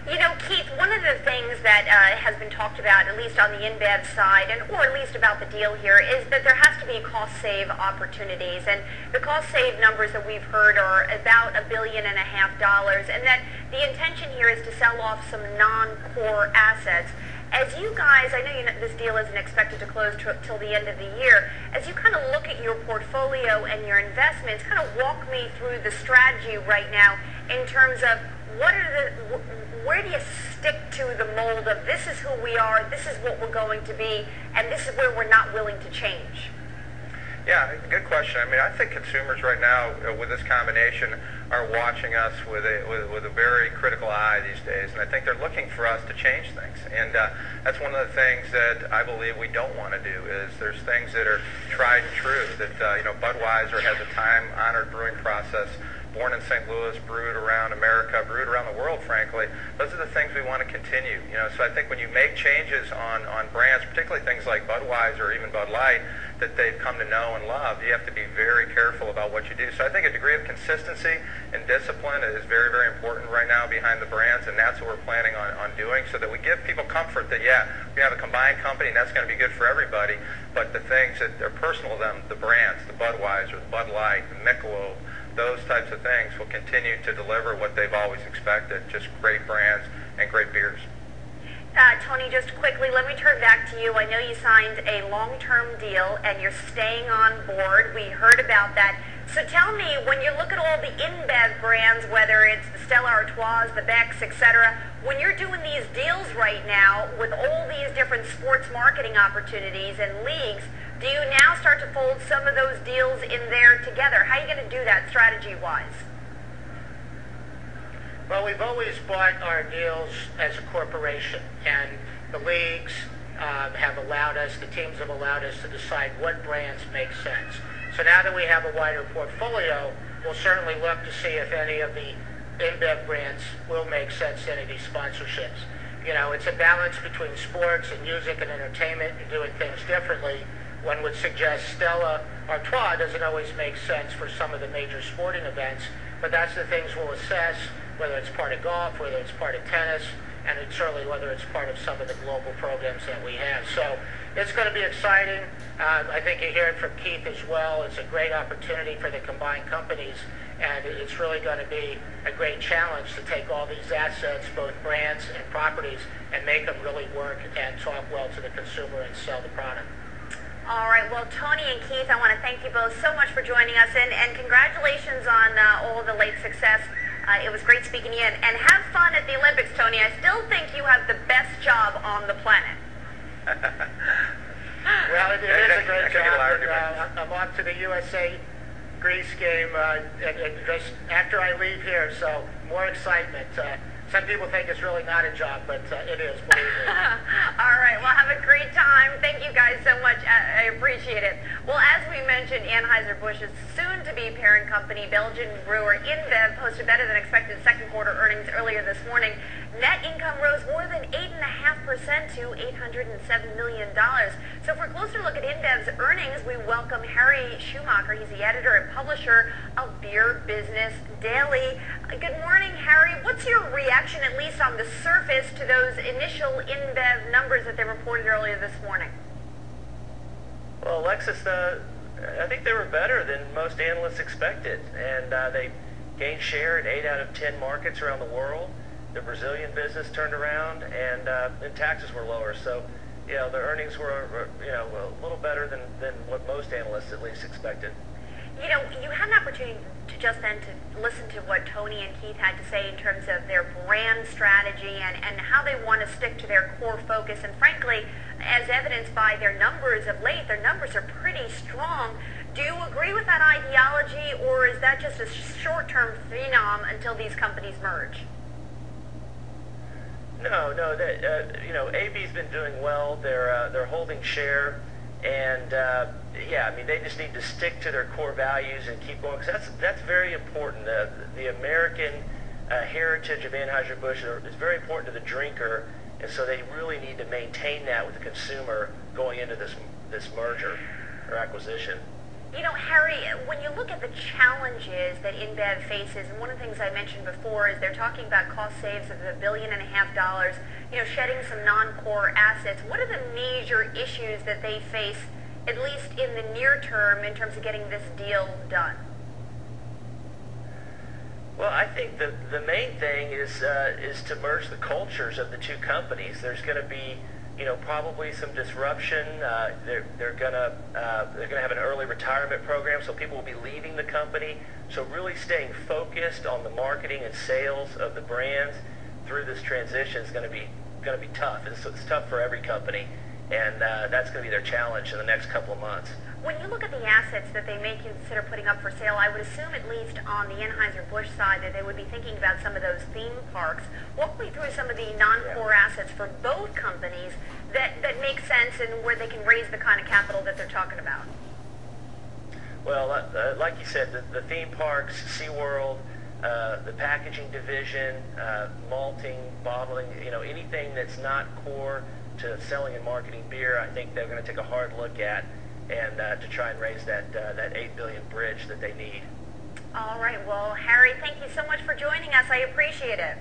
You know, Keith, one of the things that has been talked about, at least on the InBev side, or at least about the deal here, is that there has to be cost-save opportunities. And the cost-save numbers that we've heard are about $1.5 billion, and that the intention here is to sell off some non-core assets. As you guys, I know this deal isn't expected to close till the end of the year. As you kind of look at your portfolio and your investments, kind of walk me through the strategy right now in terms of where do you stick to the mold of this is who we are, this is what we're going to be, and this is where we're not willing to change? Yeah, good question. I mean, I think consumers right now with this combination are watching us with a very critical eye these days, and I think they're looking for us to change things. And that's one of the things that I believe we don't want to do. Is there's things that are tried and true. That Budweiser has a time-honored brewing process. Born in St. Louis, brewed around America, brewed around the world, frankly. Those are the things we want to continue. So I think when you make changes on brands, particularly things like Budweiser or even Bud Light, that they've come to know and love, you have to be very careful about what you do. So I think a degree of consistency and discipline is very, very important right now behind the brands, and that's what we're planning on doing, so that we give people comfort that, yeah, we have a combined company, and that's going to be good for everybody, but the things that are personal to them, the brands, the Budweiser, the Bud Light, the Michelob, those types of things will continue to deliver what they've always expected, just great brands and great beers. Tony, just quickly, let me turn back to you. I know you signed a long-term deal and you're staying on board. We heard about that. So tell me, when you look at all the InBev brands, whether it's the Stella Artois, the Becks, etc., when you're doing these deals right now with all these different sports marketing opportunities and leagues, do you now start to fold some of those deals in there together? How are you going to do that strategy-wise? Well, we've always bought our deals as a corporation, and the leagues have allowed us, the teams have allowed us to decide what brands make sense. So now that we have a wider portfolio, we'll certainly look to see if any of the InBev brands will make sense in any of these sponsorships. It's a balance between sports and music and entertainment and doing things differently. One would suggest Stella Artois doesn't always make sense for some of the major sporting events, but that's the things we'll assess, whether it's part of golf, whether it's part of tennis, and it's certainly whether it's part of some of the global programs that we have. So it's going to be exciting. I think you hear it from Keith as well. It's a great opportunity for the combined companies, and it's really going to be a great challenge to take all these assets, both brands and properties, and make them really work and talk well to the consumer and sell the product. All right. Well, Tony and Keith, I want to thank you both so much for joining us, and congratulations on all the late success. It was great speaking to you, and have fun at the Olympics, Tony. I still think you have the best job on the planet. Well, it is a great job. I'm off to the USA Greece game and just after I leave here, so more excitement. Some people think it's really not a job, but it is, believe me. All right, well, have a great time. Thank you guys so much. I appreciate it. Well, as we mentioned, Anheuser-Busch's soon-to-be parent company, Belgian brewer InBev, posted better than expected second quarter earnings earlier this morning. Net income rose more than 8.5% to $807 million. So for a closer look at InBev's earnings, we welcome Harry Schumacher. He's the editor and publisher of Beer Business Daily. Good morning, Harry. What's your reaction, at least on the surface, to those initial InBev numbers that they reported earlier this morning? Well, Alexis, I think they were better than most analysts expected, and they gained share in 8 out of 10 markets around the world. The Brazilian business turned around, and taxes were lower. So, the earnings were, a little better than what most analysts at least expected. You had an opportunity to just then to listen to what Tony and Keith had to say in terms of their brand strategy and how they want to stick to their core focus. And frankly, as evidenced by their numbers of late, their numbers are pretty strong. Do you agree with that ideology, or is that just a short-term phenom until these companies merge? No. AB's been doing well. They're holding share, and they just need to stick to their core values and keep going, because that's very important. The American heritage of Anheuser-Busch is very important to the drinker, and so they really need to maintain that with the consumer going into this merger or acquisition. You know, Harry, when you look at the challenges that InBev faces, and one of the things I mentioned before is they're talking about cost saves of $1.5 billion, you know, shedding some non-core assets. What are the major issues that they face, at least in the near term, in terms of getting this deal done? Well, I think the main thing is to merge the cultures of the two companies. There's going to be, you know, probably some disruption. They're going to have an early retirement program, so people will be leaving the company. So really staying focused on the marketing and sales of the brands through this transition is going to be tough. It's tough for every company, and that's going to be their challenge in the next couple of months. When you look at the assets that they may consider putting up for sale, I would assume, at least on the Anheuser-Busch side, that they would be thinking about some of those theme parks. Walk me through some of the non-core assets for both companies that make sense and where they can raise the kind of capital that they're talking about. Well, like you said, the theme parks, SeaWorld, the packaging division, malting, bottling, you know, anything that's not core to selling and marketing beer, I think they're going to take a hard look at, and to try and raise that $8 billion bridge that they need. All right. Well, Harry, thank you so much for joining us. I appreciate it.